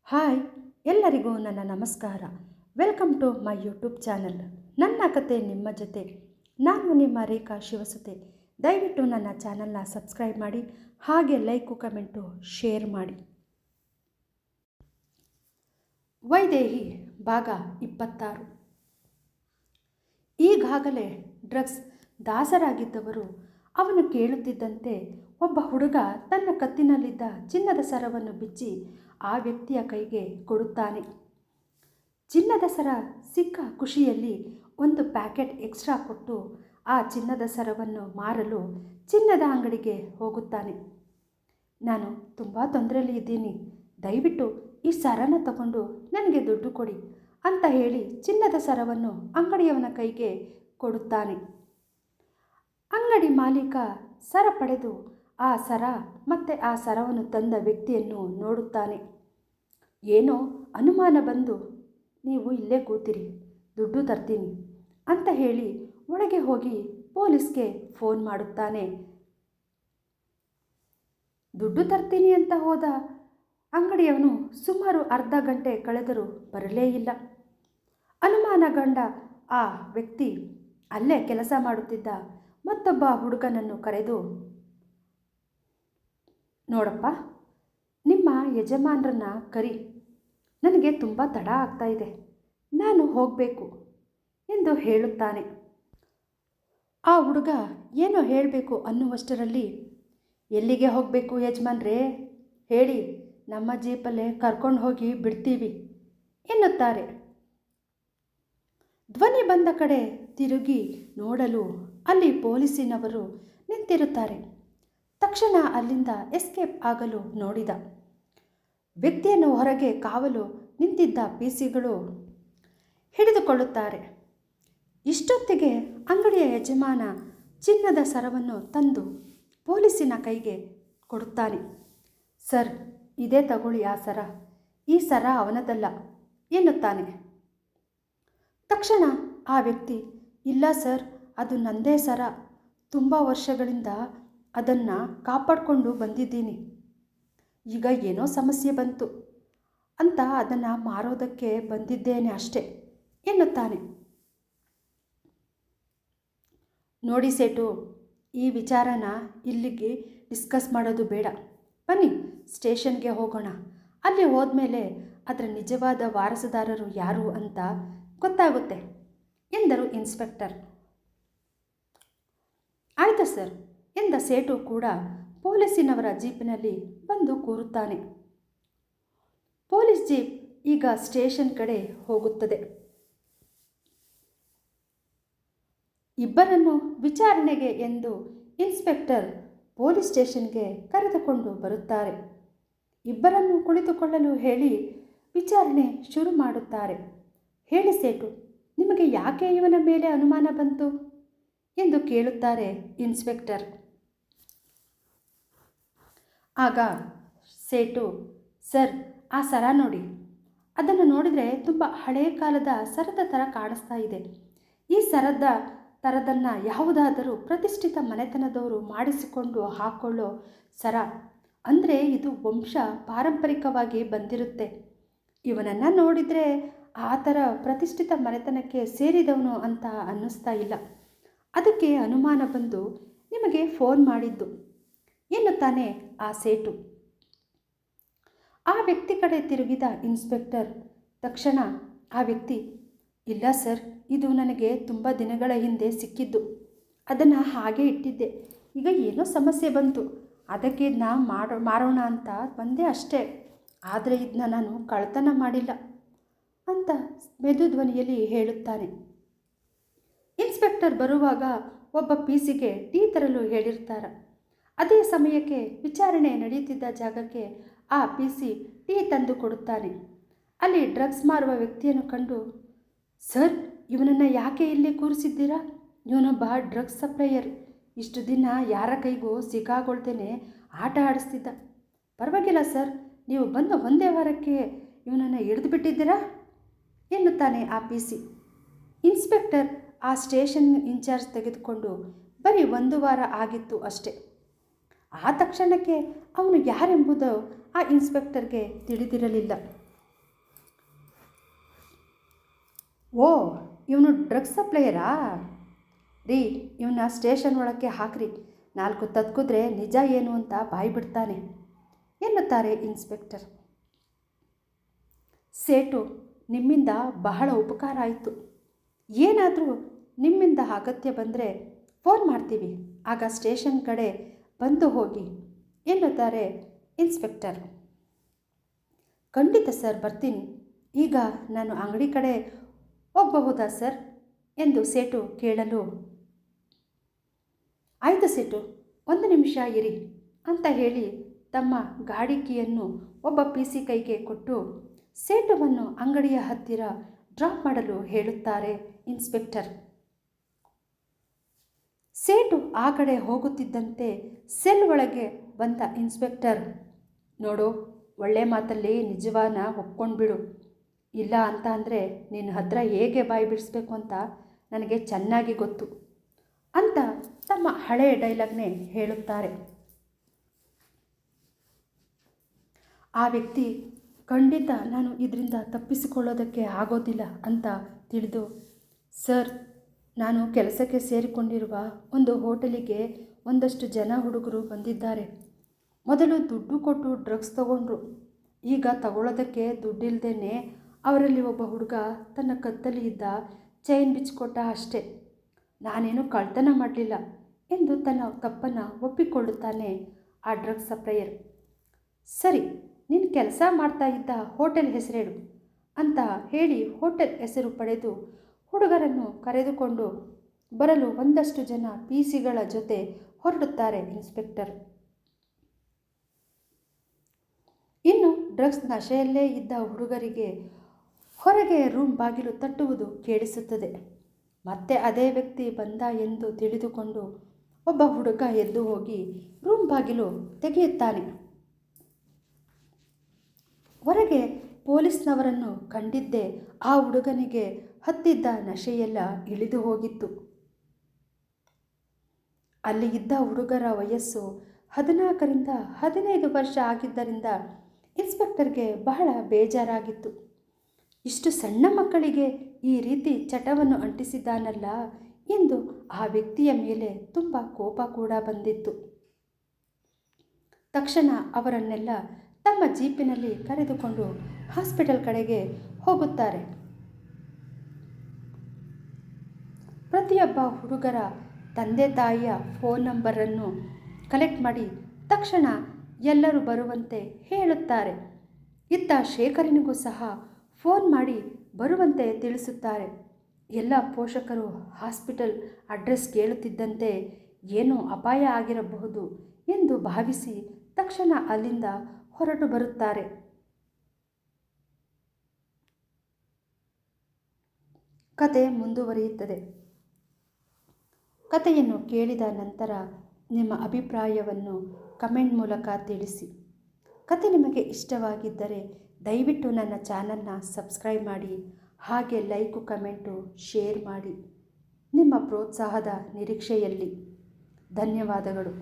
Hi, ಎಲ್ಲರಿಗೂ ನನ್ನ ನಮಸ್ಕಾರ. Welcome to my YouTube channel. ನನ್ನ ಕತೆ ನಿಮ್ಮ ಜೊತೆ. ನಾನು ನಿಮ್ಮ ರೇಖಾ ಶಿವಸುತೆ. ದಯವಿಟ್ಟು ನನ್ನ ಚಾನಲ್ನ ಸಬ್ಸ್ಕ್ರೈಬ್ ಮಾಡಿ, ಹಾಗೆ ಲೈಕು ಕಮೆಂಟು ಶೇರ್ ಮಾಡಿ. ವೈದೇಹಿ ಭಾಗ 26. ಈಗಾಗಲೇ ಡ್ರಗ್ಸ್ ದಾಸರಾಗಿದ್ದವರು ಅವನು ಕೇಳುತ್ತಿದ್ದಂತೆ ಒಬ್ಬ ಹುಡುಗ ತನ್ನ ಕತ್ತಿನಲ್ಲಿದ್ದ ಚಿನ್ನದ ಸರವನ್ನು ಬಿಚ್ಚಿ ಆ ವ್ಯಕ್ತಿಯ ಕೈಗೆ ಕೊಡುತ್ತಾನೆ. ಚಿನ್ನದ ಸರ ಸಿಕ್ಕ ಖುಷಿಯಲ್ಲಿ ಒಂದು ಪ್ಯಾಕೆಟ್ ಎಕ್ಸ್ಟ್ರಾ ಕೊಟ್ಟು ಆ ಚಿನ್ನದ ಸರವನ್ನು ಮಾರಲು ಚಿನ್ನದ ಅಂಗಡಿಗೆ ಹೋಗುತ್ತಾನೆ. ನಾನು ತುಂಬ ತೊಂದರೆಯಲ್ಲಿ ಇದ್ದೀನಿ, ದಯವಿಟ್ಟು ಈ ಸರನ ತಗೊಂಡು ನನಗೆ ದುಡ್ಡು ಕೊಡಿ ಅಂತ ಹೇಳಿ ಚಿನ್ನದ ಸರವನ್ನು ಅಂಗಡಿಯವನ ಕೈಗೆ ಕೊಡುತ್ತಾನೆ. ಅಂಗಡಿ ಮಾಲೀಕ ಸರ ಪಡೆದು ಆ ಸರ ಮತ್ತು ಆ ಸರವನ್ನು ತಂದ ವ್ಯಕ್ತಿಯನ್ನು ನೋಡುತ್ತಾನೆ. ಏನೋ ಅನುಮಾನ ಬಂದು, ನೀವು ಇಲ್ಲೇ ಕೂತಿರಿ, ದುಡ್ಡು ತರ್ತೀನಿ ಅಂತ ಹೇಳಿ ಒಳಗೆ ಹೋಗಿ ಪೊಲೀಸ್ಗೆ ಫೋನ್ ಮಾಡುತ್ತಾನೆ. ದುಡ್ಡು ತರ್ತೀನಿ ಅಂತ ಹೋದ ಅಂಗಡಿಯವನು ಸುಮಾರು ಅರ್ಧ ಗಂಟೆ ಕಳೆದರೂ ಬರಲೇ ಇಲ್ಲ. ಅನುಮಾನಗೊಂಡ ಆ ವ್ಯಕ್ತಿ ಅಲ್ಲೇ ಕೆಲಸ ಮಾಡುತ್ತಿದ್ದ ಮತ್ತೊಬ್ಬ ಹುಡುಗನನ್ನು ಕರೆದು, ನೋಡಪ್ಪ, ನಿಮ್ಮ ಯಜಮಾನರನ್ನ ಕರಿ, ನನಗೆ ತುಂಬ ತಡ ಆಗ್ತಾ ಇದೆ, ನಾನು ಹೋಗಬೇಕು ಎಂದು ಹೇಳುತ್ತಾನೆ. ಆ ಹುಡುಗ ಏನೋ ಹೇಳಬೇಕು ಅನ್ನುವಷ್ಟರಲ್ಲಿ, ಎಲ್ಲಿಗೆ ಹೋಗಬೇಕು ಯಜಮಾನ್ರೇ, ಹೇಳಿ, ನಮ್ಮ ಜೀಪಲ್ಲೇ ಕರ್ಕೊಂಡು ಹೋಗಿ ಬಿಡ್ತೀವಿ ಎನ್ನುತ್ತಾರೆ. ಧ್ವನಿ ಬಂದ ಕಡೆ ತಿರುಗಿ ನೋಡಲು ಅಲ್ಲಿ ಪೊಲೀಸಿನವರು ನಿಂತಿರುತ್ತಾರೆ. ತಕ್ಷಣ ಅಲ್ಲಿಂದ ಎಸ್ಕೇಪ್ ಆಗಲು ನೋಡಿದ ವ್ಯಕ್ತಿಯನ್ನು ಹೊರಗೆ ಕಾವಲು ನಿಂತಿದ್ದ ಪಿಸಿಗಳು ಹಿಡಿದುಕೊಳ್ಳುತ್ತಾರೆ. ಇಷ್ಟೊತ್ತಿಗೆ ಅಂಗಡಿಯ ಯಜಮಾನ ಚಿನ್ನದ ಸರವನ್ನು ತಂದು ಪೊಲೀಸಿನ ಕೈಗೆ ಕೊಡುತ್ತಾನೆ. ಸರ್, ಇದೇ ತಗೊಳ್ಳಿ ಆ ಸರ, ಈ ಸರ ಅವನದಲ್ಲ ಎನ್ನುತ್ತಾನೆ. ತಕ್ಷಣ ಆ ವ್ಯಕ್ತಿ, ಇಲ್ಲ ಸರ್, ಅದು ನಂದೇ ಸರ, ತುಂಬ ವರ್ಷಗಳಿಂದ ಅದನ್ನು ಕಾಪಾಡಿಕೊಂಡು ಬಂದಿದ್ದೀನಿ, ಈಗ ಏನೋ ಸಮಸ್ಯೆ ಬಂತು ಅಂತ ಅದನ್ನು ಮಾರೋದಕ್ಕೆ ಬಂದಿದ್ದೇನೆ ಅಷ್ಟೆ ಎನ್ನುತ್ತಾನೆ. ನೋಡಿ ಸೇಟು, ಈ ವಿಚಾರನ ಇಲ್ಲಿಗೆ ಡಿಸ್ಕಸ್ ಮಾಡೋದು ಬೇಡ, ಬನ್ನಿ ಸ್ಟೇಷನ್ಗೆ ಹೋಗೋಣ, ಅಲ್ಲಿ ಹೋದ್ಮೇಲೆ ಅದರ ನಿಜವಾದ ವಾರಸುದಾರರು ಯಾರು ಅಂತ ಗೊತ್ತಾಗುತ್ತೆ ಎಂದರು ಇನ್ಸ್ಪೆಕ್ಟರ್. ಆಯಿತು ಸರ್ ಎಂದ ಸೇಟು ಕೂಡ ಪೊಲೀಸಿನವರ ಜೀಪಿನಲ್ಲಿ ಬಂದು ಕೂರುತ್ತಾನೆ. ಪೊಲೀಸ್ ಜೀಪ್ ಈಗ ಸ್ಟೇಷನ್ ಕಡೆ ಹೋಗುತ್ತದೆ. ಇಬ್ಬರನ್ನು ವಿಚಾರಣೆಗೆ ಎಂದು ಇನ್ಸ್ಪೆಕ್ಟರ್ ಪೊಲೀಸ್ ಸ್ಟೇಷನ್ಗೆ ಕರೆದುಕೊಂಡು ಬರುತ್ತಾರೆ. ಇಬ್ಬರನ್ನು ಕುಳಿತುಕೊಳ್ಳಲು ಹೇಳಿ ವಿಚಾರಣೆ ಶುರು ಮಾಡುತ್ತಾರೆ. ಹೇಳಿ ಸೇಟು, ನಿಮಗೆ ಯಾಕೆ ಇವನ ಮೇಲೆ ಅನುಮಾನ ಬಂತು ಎಂದು ಕೇಳುತ್ತಾರೆ ಇನ್ಸ್ಪೆಕ್ಟರ್. ಆಗ ಸೇಟು, ಸರ್, ಆ ಸರ ನೋಡಿ, ಅದನ್ನು ನೋಡಿದರೆ ತುಂಬ ಹಳೆಯ ಕಾಲದ ಸರದ ಥರ ಕಾಣಿಸ್ತಾ ಇದೆ. ಈ ಸರದ ಥರದನ್ನು ಯಾವುದಾದರೂ ಪ್ರತಿಷ್ಠಿತ ಮನೆತನದವರು ಮಾಡಿಸಿಕೊಂಡು ಹಾಕ್ಕೊಳ್ಳೋ ಸರ, ಅಂದರೆ ಇದು ವಂಶ ಪಾರಂಪರಿಕವಾಗಿ ಬಂದಿರುತ್ತೆ. ಇವನನ್ನು ನೋಡಿದರೆ ಆ ಥರ ಪ್ರತಿಷ್ಠಿತ ಮನೆತನಕ್ಕೆ ಸೇರಿದವನು ಅಂತ ಅನ್ನಿಸ್ತಾ ಇಲ್ಲ, ಅದಕ್ಕೆ ಅನುಮಾನ ಬಂದು ನಿಮಗೆ ಫೋನ್ ಮಾಡಿದ್ದು ಎನ್ನುತ್ತಾನೆ ಆ ಸೇಟು. ಆ ವ್ಯಕ್ತಿ ಕಡೆ ತಿರುಗಿದ ಇನ್ಸ್ಪೆಕ್ಟರ್ ತಕ್ಷಣ ಆ ವ್ಯಕ್ತಿ, ಇಲ್ಲ ಸರ್, ಇದು ನನಗೆ ತುಂಬ ದಿನಗಳ ಹಿಂದೆ ಸಿಕ್ಕಿದ್ದು, ಅದನ್ನು ಹಾಗೆ ಇಟ್ಟಿದ್ದೆ, ಈಗ ಏನೋ ಸಮಸ್ಯೆ ಬಂತು, ಅದಕ್ಕೆ ಇದನ್ನ ಮಾರೋಣ ಅಂತ ಬಂದೆ ಅಷ್ಟೇ, ಆದರೆ ಇದನ್ನ ನಾನು ಕಳ್ತನ ಮಾಡಿಲ್ಲ ಅಂತ ಮೆದು ಧ್ವನಿಯಲ್ಲಿ ಹೇಳುತ್ತಾನೆ. ಇನ್ಸ್ಪೆಕ್ಟರ್ ಬರುವಾಗ ಒಬ್ಬ ಪಿಸಿಗೆ ಟೀ ತರಲು ಹೇಳಿರ್ತಾರೆ. ಅದೇ ಸಮಯಕ್ಕೆ ವಿಚಾರಣೆ ನಡೆಯುತ್ತಿದ್ದ ಜಾಗಕ್ಕೆ ಆ ಪಿಸಿ ಟೀ ತಂದು ಕೊಡುತ್ತಾನೆ. ಅಲ್ಲಿ ಡ್ರಗ್ಸ್ ಮಾರುವ ವ್ಯಕ್ತಿಯನ್ನು ಕಂಡು, ಸರ್, ಇವನನ್ನು ಯಾಕೆ ಇಲ್ಲಿ ಕೂರಿಸಿದ್ದೀರಾ? ಇವನೊಬ್ಬ ಡ್ರಗ್ಸ್ ಸಪ್ಲೈಯರ್, ಇಷ್ಟು ದಿನ ಯಾರ ಕೈಗೂ ಸಿಕ್ಕಾಗೊಳ್ತೇನೆ ಆಟ ಆಡಿಸ್ತಿದ್ದ. ಪರವಾಗಿಲ್ಲ ಸರ್, ನೀವು ಬಂದ ಒಂದೇ ವಾರಕ್ಕೆ ಇವನನ್ನು ಹಿಡಿದು ಬಿಟ್ಟಿದ್ದೀರಾ ಎನ್ನುತ್ತಾನೆ ಆ ಪಿಸಿ. ಇನ್ಸ್ಪೆಕ್ಟರ್ ಆ ಸ್ಟೇಷನ್ ಇನ್ಚಾರ್ಜ್ ತೆಗೆದುಕೊಂಡು ಬರೀ 1 ವಾರ ಆಗಿತ್ತು ಅಷ್ಟೆ. ಆ ತಕ್ಷಣಕ್ಕೆ ಅವನು ಯಾರೆಂಬುದು ಆ ಇನ್ಸ್ಪೆಕ್ಟರ್ಗೆ ತಿಳಿದಿರಲಿಲ್ಲ. ಓ, ಇವನು ಡ್ರಗ್ಸ್ ಸಪ್ಲೈಯರಾ? ರೀ, ಇವನ್ನ ಸ್ಟೇಷನ್ ಒಳಕ್ಕೆ ಹಾಕ್ರಿ, 4 ತದ್ಕಿದ್ರೆ ನಿಜ ಏನು ಅಂತ ಬಾಯಿ ಬಿಡ್ತಾನೆ ಎನ್ನುತ್ತಾರೆ ಇನ್ಸ್ಪೆಕ್ಟರ್. ಸೇಟು, ನಿಮ್ಮಿಂದ ಬಹಳ ಉಪಕಾರ ಆಯಿತು. ಏನಾದರೂ ನಿಮ್ಮಿಂದ ಅಗತ್ಯ ಬಂದರೆ ಫೋನ್ ಮಾಡ್ತೀವಿ, ಆಗ ಸ್ಟೇಷನ್ ಕಡೆ ಬಂದು ಹೋಗಿ ಎನ್ನುತ್ತಾರೆ ಇನ್ಸ್ಪೆಕ್ಟರ್. ಖಂಡಿತ ಸರ್, ಬರ್ತೀನಿ. ಈಗ ನಾನು ಅಂಗಡಿ ಕಡೆ ಹೋಗಬಹುದಾ ಸರ್ ಎಂದು ಸೇಟು ಕೇಳಲು, ಆಯಿತು ಸೇಟು, 1 ನಿಮಿಷ ಇರಿ ಅಂತ ಹೇಳಿ ತಮ್ಮ ಗಾಡಿ ಕೀಯನ್ನು ಒಬ್ಬ PC ಕೈಗೆ ಕೊಟ್ಟು ಸೇಟುವನ್ನು ಅಂಗಡಿಯ ಹತ್ತಿರ ಡ್ರಾಪ್ ಮಾಡಲು ಹೇಳುತ್ತಾರೆ ಇನ್ಸ್ಪೆಕ್ಟರ್. ಸೇಟು ಆ ಕಡೆ ಹೋಗುತ್ತಿದ್ದಂತೆ ಸೆಲ್ ಒಳಗೆ ಬಂದ ಇನ್ಸ್ಪೆಕ್ಟರ್, ನೋಡು, ಒಳ್ಳೆ ಮಾತಲ್ಲಿ ನಿಜವಾನ ಒಪ್ಕೊಂಡ್ಬಿಡು, ಇಲ್ಲ ಅಂತ ಅಂದರೆ ನಿನ್ನ ಹತ್ರ ಹೇಗೆ ಬಾಯಿ ಬಿಡಿಸ್ಬೇಕು ಅಂತ ನನಗೆ ಚೆನ್ನಾಗಿ ಗೊತ್ತು ಅಂತ ತಮ್ಮ ಹಳೆಯ ಡೈಲಾಗ್ನೇ ಹೇಳುತ್ತಾರೆ. ಆ ವ್ಯಕ್ತಿ, ಖಂಡಿತ ನಾನು ಇದರಿಂದ ತಪ್ಪಿಸಿಕೊಳ್ಳೋದಕ್ಕೆ ಆಗೋದಿಲ್ಲ ಅಂತ ತಿಳಿದು, ಸರ್, ನಾನು ಕೆಲಸಕ್ಕೆ ಸೇರಿಕೊಂಡಿರುವ ಒಂದು ಹೋಟೆಲಿಗೆ ಒಂದಷ್ಟು ಜನ ಹುಡುಗರು ಬಂದಿದ್ದಾರೆ. ಮೊದಲು ದುಡ್ಡು ಕೊಟ್ಟು ಡ್ರಗ್ಸ್ ತಗೊಂಡ್ರು. ಈಗ ತಗೊಳ್ಳೋದಕ್ಕೆ ದುಡ್ಡಿಲ್ದೇನೆ ಅವರಲ್ಲಿ ಒಬ್ಬ ಹುಡುಗ ತನ್ನ ಕತ್ತಲ್ಲಿ ಇದ್ದ ಚೈನ್ ಬಿಚ್ಚಿಕೊಟ್ಟ ಅಷ್ಟೇ. ನಾನೇನು ಕಳ್ತನ ಮಾಡಲಿಲ್ಲ ಎಂದು ತನ್ನ ತಪ್ಪನ್ನು ಒಪ್ಪಿಕೊಳ್ಳುತ್ತಾನೆ ಆ ಡ್ರಗ್ಸ್ ಸಪ್ಲೈಯರ್. ಸರಿ, ನೀನು ಕೆಲಸ ಮಾಡ್ತಾ ಇದ್ದ ಹೋಟೆಲ್ ಹೆಸರೇಳು ಅಂತ ಹೇಳಿ ಹೋಟೆಲ್ ಹೆಸರು ಪಡೆದು ಹುಡುಗರನ್ನು ಕರೆದುಕೊಂಡು ಬರಲು ಒಂದಷ್ಟು ಜನ PCಗಳ ಜೊತೆ ಹೊರಡುತ್ತಾರೆ ಇನ್ಸ್ಪೆಕ್ಟರ್. ಇನ್ನು ಡ್ರಗ್ಸ್ ನಶೆಯಲ್ಲೇ ಇದ್ದ ಹುಡುಗರಿಗೆ ಹೊರಗೆ ರೂಮ್ ಬಾಗಿಲು ತಟ್ಟುವುದು ಕೇಳಿಸುತ್ತದೆ. ಮತ್ತೆ ಅದೇ ವ್ಯಕ್ತಿ ಬಂದ ಎಂದು ತಿಳಿದುಕೊಂಡು ಒಬ್ಬ ಹುಡುಗ ಎದ್ದು ಹೋಗಿ ರೂಮ್ ಬಾಗಿಲು ತೆಗೆಯುತ್ತಾನೆ. ಹೊರಗೆ ಪೊಲೀಸ್ನವರನ್ನು ಕಂಡಿದ್ದೇ ಆ ಹುಡುಗನಿಗೆ ಹತ್ತಿದ್ದ ನಶೆಯೆಲ್ಲ ಇಳಿದು ಹೋಗಿತ್ತು. ಅಲ್ಲಿ ಇದ್ದ ಹುಡುಗರ ವಯಸ್ಸು 14ರಿಂದ 15 ವರ್ಷ ಆಗಿದ್ದರಿಂದ ಇನ್ಸ್ಪೆಕ್ಟರ್ಗೆ ಬಹಳ ಬೇಜಾರಾಗಿತ್ತು. ಇಷ್ಟು ಸಣ್ಣ ಮಕ್ಕಳಿಗೆ ಈ ರೀತಿ ಚಟವನ್ನು ಅಂಟಿಸಿದ್ದಾನಲ್ಲ ಎಂದು ಆ ವ್ಯಕ್ತಿಯ ಮೇಲೆ ತುಂಬ ಕೋಪ ಕೂಡ ಬಂದಿತ್ತು. ತಕ್ಷಣ ಅವರನ್ನೆಲ್ಲ ತಮ್ಮ ಜೀಪಿನಲ್ಲಿ ಕರೆದುಕೊಂಡು ಹಾಸ್ಪಿಟಲ್ ಕಡೆಗೆ ಹೋಗುತ್ತಾರೆ. ಪ್ರತಿಯೊಬ್ಬ ಹುಡುಗರ ತಂದೆ ತಾಯಿಯ ಫೋನ್ ನಂಬರನ್ನು ಕಲೆಕ್ಟ್ ಮಾಡಿ ತಕ್ಷಣ ಎಲ್ಲರೂ ಬರುವಂತೆ ಹೇಳುತ್ತಾರೆ. ಇತ್ತ ಶೇಖರನಿಗೂ ಸಹ ಫೋನ್ ಮಾಡಿ ಬರುವಂತೆ ತಿಳಿಸುತ್ತಾರೆ. ಎಲ್ಲ ಪೋಷಕರು ಹಾಸ್ಪಿಟಲ್ ಅಡ್ರೆಸ್ ಕೇಳುತ್ತಿದ್ದಂತೆ ಏನೋ ಅಪಾಯ ಆಗಿರಬಹುದು ಎಂದು ಭಾವಿಸಿ ತಕ್ಷಣ ಅಲ್ಲಿಂದ ಹೊರಟು ಬರುತ್ತಾರೆ. ಕತೆ ಮುಂದುವರಿಯುತ್ತದೆ. ಕತೆಯನ್ನು ಕೇಳಿದ ನಂತರ ನಿಮ್ಮ ಅಭಿಪ್ರಾಯವನ್ನು ಕಮೆಂಟ್ ಮೂಲಕ ತಿಳಿಸಿ. ಕತೆ ನಿಮಗೆ ಇಷ್ಟವಾಗಿದ್ದರೆ ದಯವಿಟ್ಟು ನನ್ನ ಚಾನಲ್ನ ಸಬ್ಸ್ಕ್ರೈಬ್ ಮಾಡಿ, ಹಾಗೆ ಲೈಕು, ಕಮೆಂಟು, ಶೇರ್ ಮಾಡಿ. ನಿಮ್ಮ ಪ್ರೋತ್ಸಾಹದ ನಿರೀಕ್ಷೆಯಲ್ಲಿ ಧನ್ಯವಾದಗಳು.